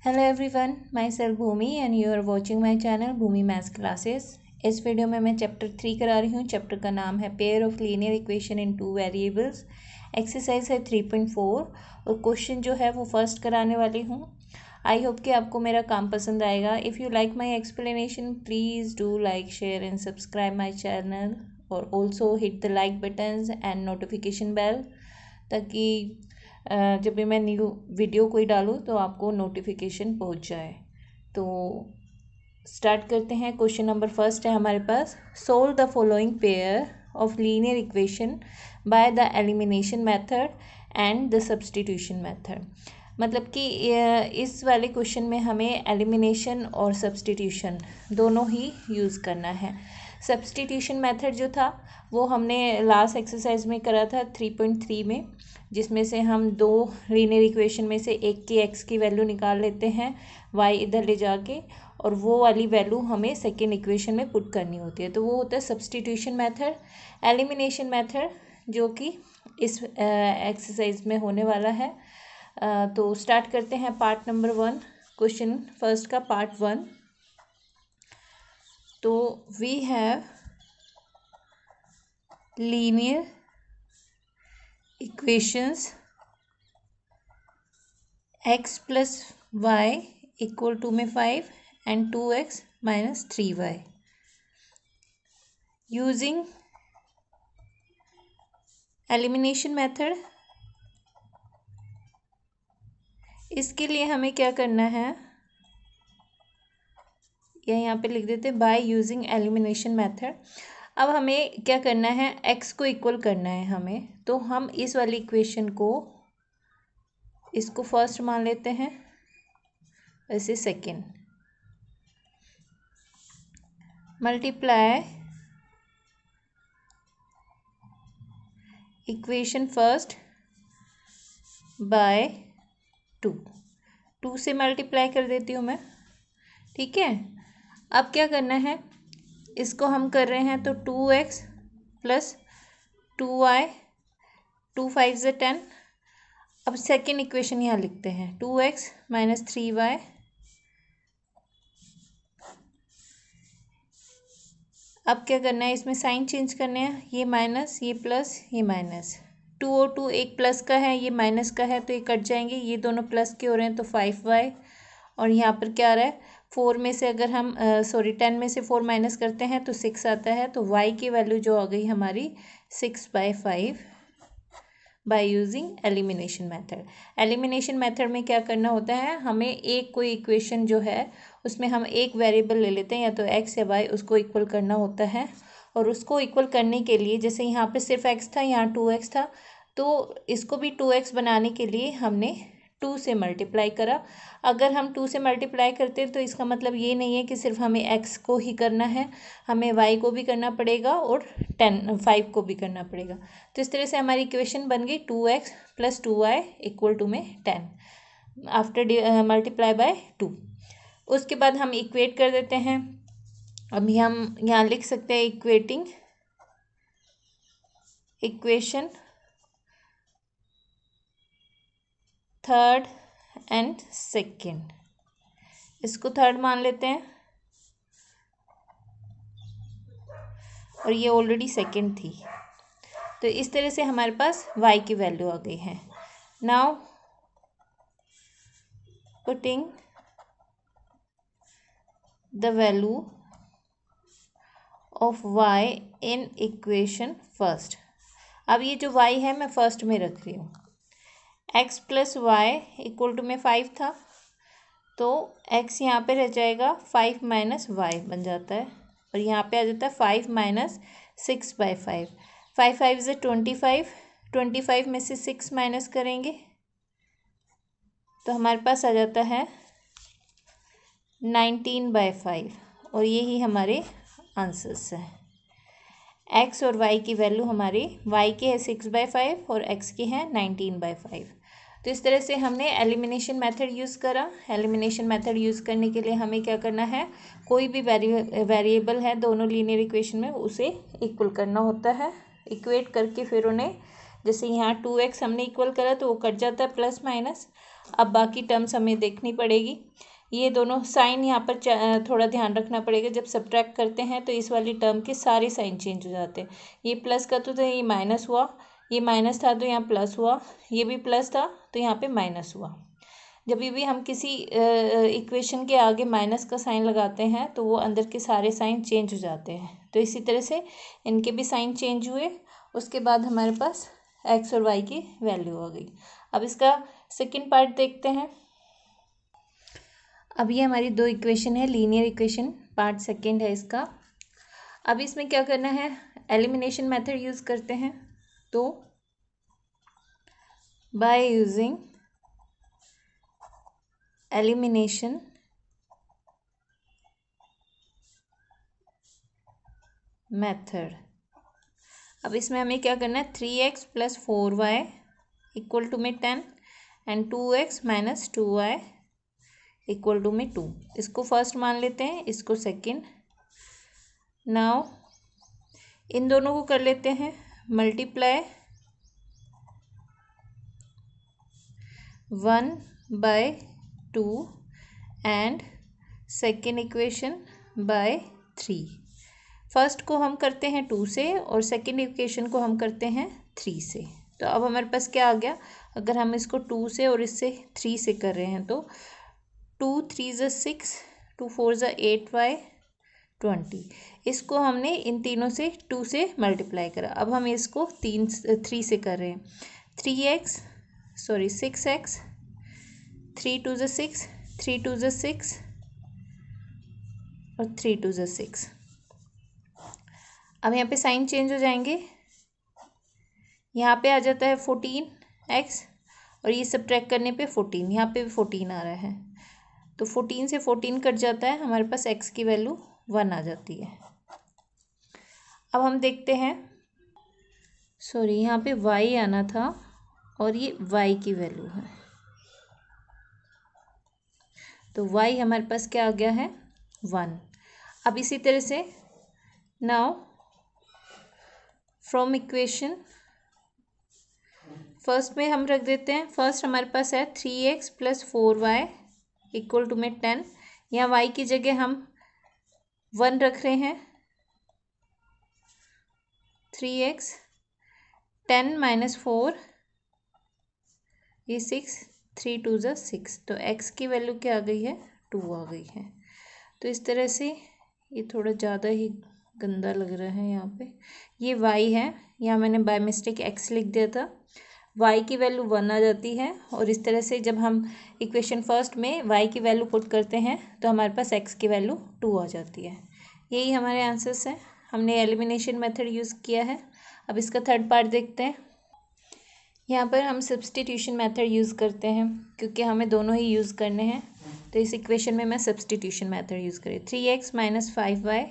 Hello everyone, myself Bhumi and you are watching my channel Bhumi maths classes. इस video में मैं chapter 3 करा रही हूँ। चैप्टर का नाम है pair of linear equation in two variables. Exercise है 3.4 और क्वेश्चन जो है वो फर्स्ट कराने वाली हूँ। आई होप कि आपको मेरा काम पसंद आएगा। If you like my explanation please do like, share and subscribe my channel और also hit the like buttons and notification bell, ताकि जब भी मैं न्यू वीडियो कोई डालूँ तो आपको नोटिफिकेशन पहुंच जाए। तो स्टार्ट करते हैं। क्वेश्चन नंबर फर्स्ट है हमारे पास, solve the following pair of linear equation by the elimination method and the substitution method. मतलब कि इस वाले क्वेश्चन में हमें एलिमिनेशन और सब्स्टिट्यूशन दोनों ही यूज़ करना है। सब्स्टिट्यूशन मेथड जो था वो हमने लास्ट एक्सरसाइज में करा था 3.3 में, जिसमें से हम दो लीनियर इक्वेशन में से एक की एक्स की वैल्यू निकाल लेते हैं वाई इधर ले जाके, और वो वाली वैल्यू हमें सेकेंड इक्वेशन में पुट करनी होती है। तो वो होता है सब्स्टिट्यूशन मेथड। एलिमिनेशन मेथड जो कि इस एक्सरसाइज में होने वाला है। तो स्टार्ट करते हैं पार्ट नंबर 1, क्वेश्चन फर्स्ट का पार्ट 1। तो we have linear equations x plus y equal to में 5 and 2x minus 3y using elimination method. इसके लिए हमें क्या करना है, या यहाँ पे लिख देते हैं बाय यूजिंग एलिमिनेशन मेथड। अब हमें क्या करना है, x को इक्वल करना है हमें। तो हम इस वाली इक्वेशन को, इसको फर्स्ट मान लेते हैं, वैसे second. Multiply equation first by 2 से मल्टीप्लाई कर देती हूँ मैं, ठीक है। अब क्या करना है, इसको हम कर रहे हैं तो 2x प्लस 2y, 2 5 से 10। अब सेकेंड इक्वेशन यहाँ लिखते हैं 2x माइनस 3y। अब क्या करना है, इसमें साइन चेंज करने हैं, ये माइनस, ये प्लस, ये माइनस। 2 और 2 एक प्लस का है, ये माइनस का है, तो ये कट जाएंगे, ये दोनों प्लस के हो रहे हैं तो 5y। और यहाँ पर क्या आ रहा है, 4 में से अगर हम 10 में से 4 माइनस करते हैं तो 6 आता है। तो y की वैल्यू जो आ गई हमारी 6/5 by using elimination method. Elimination method में क्या करना होता है, हमें एक कोई इक्वेशन जो है उसमें हम एक वेरिएबल ले लेते हैं, या तो x या y, उसको इक्वल करना होता है। और उसको इक्वल करने के लिए, जैसे यहाँ पे सिर्फ x था, यहाँ 2x था, तो इसको भी 2x बनाने के लिए हमने 2 से मल्टीप्लाई करा। अगर हम 2 से मल्टीप्लाई करते हैं तो इसका मतलब ये नहीं है कि सिर्फ हमें x को ही करना है, हमें y को भी करना पड़ेगा और 5 को भी करना पड़ेगा। तो इस तरह से हमारी इक्वेशन बन गई 2x plus 2y equal to में 10 आफ्टर मल्टीप्लाई बाय 2। उसके बाद हम इक्वेट कर देते हैं। अभी हम यहाँ लिख सकते हैं equating equation third and second. इसको थर्ड मान लेते हैं और ये ऑलरेडी सेकेंड थी। तो इस तरह से हमारे पास y की वैल्यू आ गई है। Now putting the value of y in equation first. अब ये जो y है मैं फर्स्ट में रख रही हूँ। x plus y equal to में 5 था, तो x यहाँ पे रह जाएगा 5 माइनस वाई बन जाता है, और यहाँ पे आ जाता है 5 माइनस 6/5। 5 5 से 25, 25 में से 6 माइनस करेंगे तो हमारे पास आ जाता है 19/5, और यही हमारे आंसर्स हैं। x और y की वैल्यू हमारी, y की है 6/5 और x की है 19/5। तो इस तरह से हमने एलिमिनेशन मेथड यूज़ करा। एलिमिनेशन मेथड यूज़ करने के लिए हमें क्या करना है, कोई भी वेरिएबल है दोनों लीनियर इक्वेशन में, उसे इक्वल करना होता है। इक्वेट करके फिर उन्हें, जैसे यहाँ 2x हमने इक्वल करा तो वो कट जाता है प्लस माइनस, अब बाकी टर्म्स हमें देखनी पड़ेगी। ये दोनों साइन यहाँ पर थोड़ा ध्यान रखना पड़ेगा, जब सब्ट्रैक्ट करते हैं तो इस वाली टर्म के सारे साइन चेंज हो जाते हैं। ये प्लस का तो ये माइनस हुआ, ये माइनस था तो यहाँ प्लस हुआ, ये भी प्लस था तो यहाँ पे माइनस हुआ। जब भी हम किसी इक्वेशन के आगे माइनस का साइन लगाते हैं तो वो अंदर के सारे साइन चेंज हो जाते हैं। तो इसी तरह से इनके भी साइन चेंज हुए। उसके बाद हमारे पास एक्स और वाई की वैल्यू आ गई। अब इसका सेकंड पार्ट देखते हैं। अब ये हमारी दो इक्वेशन है, लीनियर इक्वेशन, पार्ट सेकंड है इसका। अब इसमें क्या करना है, एलिमिनेशन मेथड यूज़ करते हैं। तो बाय यूजिंग एलिमिनेशन मेथड, अब इसमें हमें क्या करना है, 3x + 4y = 10 and 2x - 2y = 2। इसको फर्स्ट मान लेते हैं, इसको सेकंड। नाउ इन दोनों को कर लेते हैं multiply 1/2 and second equation by 3। First को हम करते हैं 2 से और सेकेंड इक्वेशन को हम करते हैं 3 से। तो अब हमारे पास क्या आ गया, अगर हम इसको 2 से और इससे 3 से कर रहे हैं तो 2 3 = 6, 2 4 = 8y 20। इसको हमने इन तीनों से 2 से मल्टीप्लाई करा। अब हम इसको 3 से कर रहे हैं। 6x 3 2 = 6, 3 2 = 6 और 3 2 = 6। अब यहाँ पे साइन चेंज हो जाएंगे, यहाँ पे आ जाता है 14x और ये सब्ट्रैक्ट करने पे 14, यहाँ पे भी 14 आ रहा है। तो 14 से 14 कट जाता है, हमारे पास x की वैल्यू 1 आ जाती है। अब हम देखते हैं, सॉरी यहाँ पे y आना था और ये y की वैल्यू है। तो y हमारे पास क्या आ गया है, 1। अब इसी तरह से नाउ फ्रॉम इक्वेशन फर्स्ट में हम रख देते हैं। फर्स्ट हमारे पास है 3x + 4y = 10। यहाँ y की जगह हम 1 रख रहे हैं। 3x 10 - 4 ये 6, 3 2 = 6। तो x की वैल्यू क्या आ गई है, 2 आ गई है। तो इस तरह से ये थोड़ा ज़्यादा ही गंदा लग रहा है यहाँ पे। ये y है, यहाँ मैंने बाय मिस्टेक x लिख दिया था। y की वैल्यू 1 आ जाती है और इस तरह से जब हम इक्वेशन फर्स्ट में y की वैल्यू पुट करते हैं तो हमारे पास x की वैल्यू 2 आ जाती है। यही हमारे आंसर्स हैं। हमने एलिमिनेशन मेथड यूज़ किया है। अब इसका थर्ड पार्ट देखते हैं। यहाँ पर हम सब्सटीट्यूशन मेथड यूज़ करते हैं क्योंकि हमें दोनों ही यूज़ करने हैं। तो इस इक्वेशन में मैं सब्सटीट्यूशन मेथड यूज़ करें। 3x - 5y,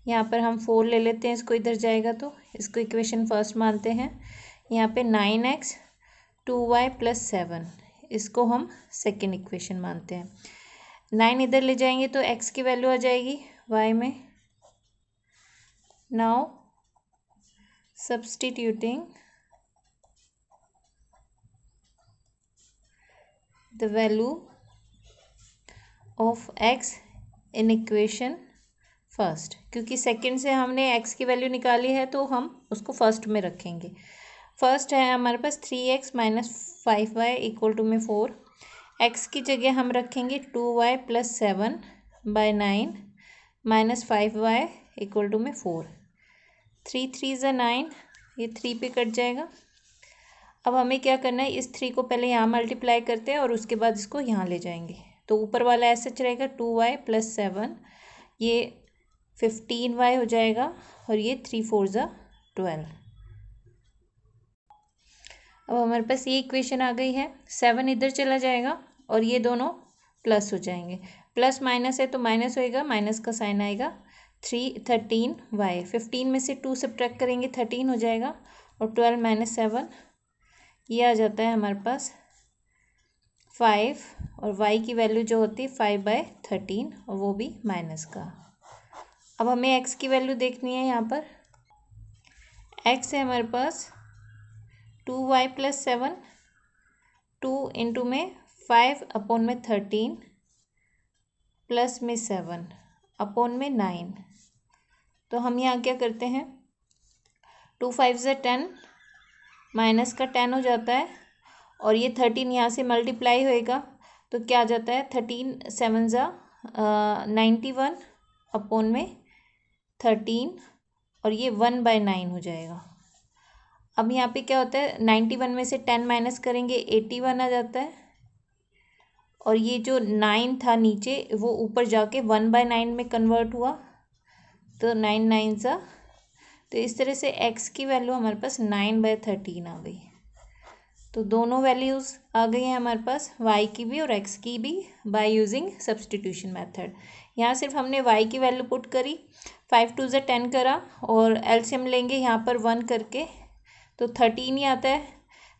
यहाँ पर हम 4 ले लेते हैं, इसको इधर जाएगा तो इसको इक्वेशन फर्स्ट मानते हैं। यहाँ पे 9x 2y + 7, इसको हम सेकेंड इक्वेशन मानते हैं। 9 इधर ले जाएंगे तो x की वैल्यू आ जाएगी y में। Now substituting the value of x in equation first, क्योंकि सेकंड से हमने x की वैल्यू निकाली है तो हम उसको फर्स्ट में रखेंगे। फर्स्ट है हमारे पास 3x - 5y = 4। x की जगह हम रखेंगे 2y + 7 / 9 - 5y = 4। 3 3 = 9, ये 3 पे कट जाएगा। अब हमें क्या करना है, इस 3 को पहले यहाँ मल्टीप्लाई करते हैं और उसके बाद इसको यहाँ ले जाएंगे। तो ऊपर वाला ऐसे रहेगा 2y + 7, ये 15y हो जाएगा और ये 3 4 = 12। अब हमारे पास ये इक्वेशन आ गई है। 7 इधर चला जाएगा और ये दोनों प्लस हो जाएंगे। प्लस माइनस है तो माइनस होएगा, माइनस का साइन आएगा। 13y, 15 में से 2 सब्ट्रैक्ट करेंगे 13 हो जाएगा और 12 - 7 ये आ जाता है हमारे पास 5 और y की वैल्यू जो होती है 5/13 और वो भी माइनस का। अब हमें x की वैल्यू देखनी है। यहाँ पर x है हमारे पास 2y + 7, 2 × में 5 अपॉन में 13 प्लस में 7 अपॉन में 9। तो हम यहाँ क्या करते हैं, 2 5 से 10, माइनस का 10 हो जाता है और ये 13 यहाँ से मल्टीप्लाई होएगा तो क्या आ जाता है, 13 7 जा 91 अपॉन में 13 और ये 1/9 हो जाएगा। अब यहाँ पे क्या होता है, 91 में से 10 माइनस करेंगे 81 आ जाता है और ये जो 9 था नीचे वो ऊपर जाके 1/9 में कन्वर्ट हुआ तो 9 9 सा, तो इस तरह से x की वैल्यू हमारे पास 9/13 आ गई। तो दोनों वैल्यूज़ आ गई हैं हमारे पास, y की भी और x की भी, बाय यूजिंग सब्सटीट्यूशन मेथड। यहाँ सिर्फ हमने y की वैल्यू पुट करी, 5 2 से 10 करा और एलसीएम लेंगे यहाँ पर 1 करके तो 13 ही आता है।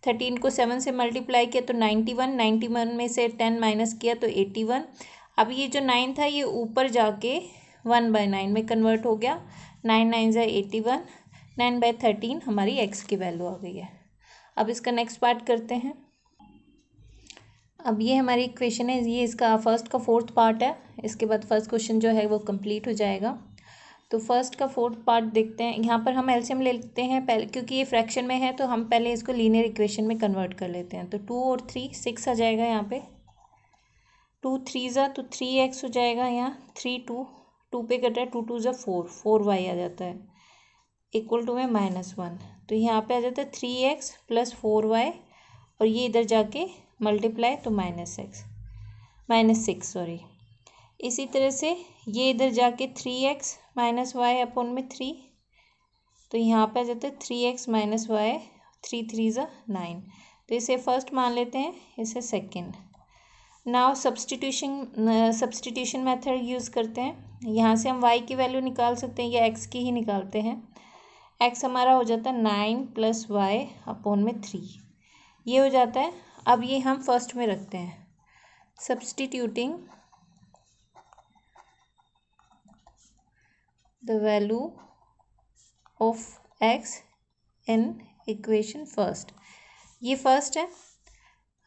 13 को 7 से मल्टीप्लाई किया तो 91, 91 में से 10 माइनस किया तो 81। अब ये जो 9 था ये ऊपर जाके 1/9 में कन्वर्ट हो गया, 9 9 जा 81, 9/13 हमारी x की वैल्यू आ गई है। अब इसका नेक्स्ट पार्ट करते हैं। अब ये हमारी इक्वेशन है, ये इसका फर्स्ट का फोर्थ पार्ट है। इसके बाद फर्स्ट क्वेश्चन जो है वो कंप्लीट हो जाएगा। तो फर्स्ट का फोर्थ पार्ट देखते हैं। यहाँ पर हम एलसीएम ले लेते हैं पहले, क्योंकि ये फ्रैक्शन में है तो हम पहले इसको लीनियर इक्वेशन में कन्वर्ट कर लेते हैं। तो 2 और 3 6 आ जाएगा यहाँ पे, 2 3 ज़ा तो 3x हो जाएगा यहाँ, 3 2 पे कट रहा है, 2 2 ज़ा 4y आ जाता है इक्वल टू में -1। तो यहाँ पे आ जाता है 3x प्लस 4y और ये इधर जाके मल्टीप्लाई तो -6 सॉरी। इसी तरह से ये इधर जाके 3x माइनस वाई अपॉन में 3, तो यहाँ पे आ जाता है 3x माइनस वाई, 3 3 ज़ा 9। तो इसे फर्स्ट मान लेते हैं, इसे second. Now substitution method use करते हैं। यहाँ से हम y की वैल्यू निकाल सकते हैं या x की ही निकालते हैं। x हमारा हो जाता है 9 प्लस वाई अपॉन में 3, ये हो जाता है। अब ये हम फर्स्ट में रखते हैं, substituting the value of x in equation first. ये फर्स्ट है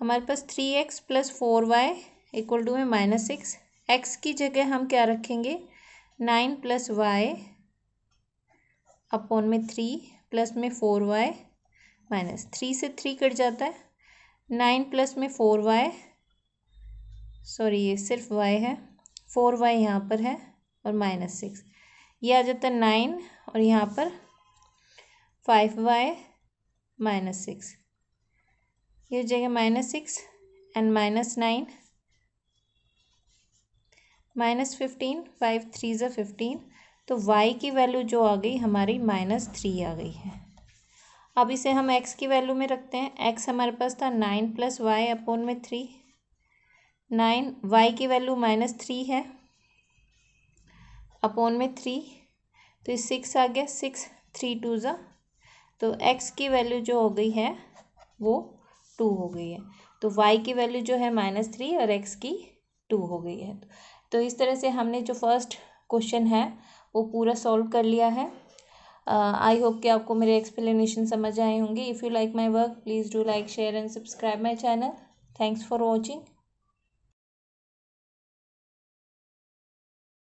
हमारे पास, 3x plus 4y equal to में -6। x की जगह हम क्या रखेंगे, 9 प्लस वाई अपॉन में 3 प्लस में 4y माइनस 3 से 3 कट जाता है, 9 प्लस में 4y, सॉरी ये सिर्फ y है, 4y यहाँ पर है और -6, ये आ जाता है 9 और यहाँ पर 5y -6, ये जगह -6 एंड -9 -15, 5 3 ज़ा 15। तो y की वैल्यू जो आ गई हमारी -3 आ गई है। अब इसे हम x की वैल्यू में रखते हैं। x हमारे पास था 9 प्लस वाई अपॉन में 3, 9 y की वैल्यू -3 है अपॉन में 3, तो ये 6 आ गया, 6 3 2 ज़ा, तो x की वैल्यू जो हो गई है वो 2 हो गई है। तो y की वैल्यू जो है -3 और x की 2 हो गई है। तो इस तरह से हमने जो फर्स्ट क्वेश्चन है वो पूरा सॉल्व कर लिया है। आई होप कि आपको मेरे एक्सप्लेनेशन समझ आए होंगे। If you like my work please do like share and subscribe my channel. Thanks for watching.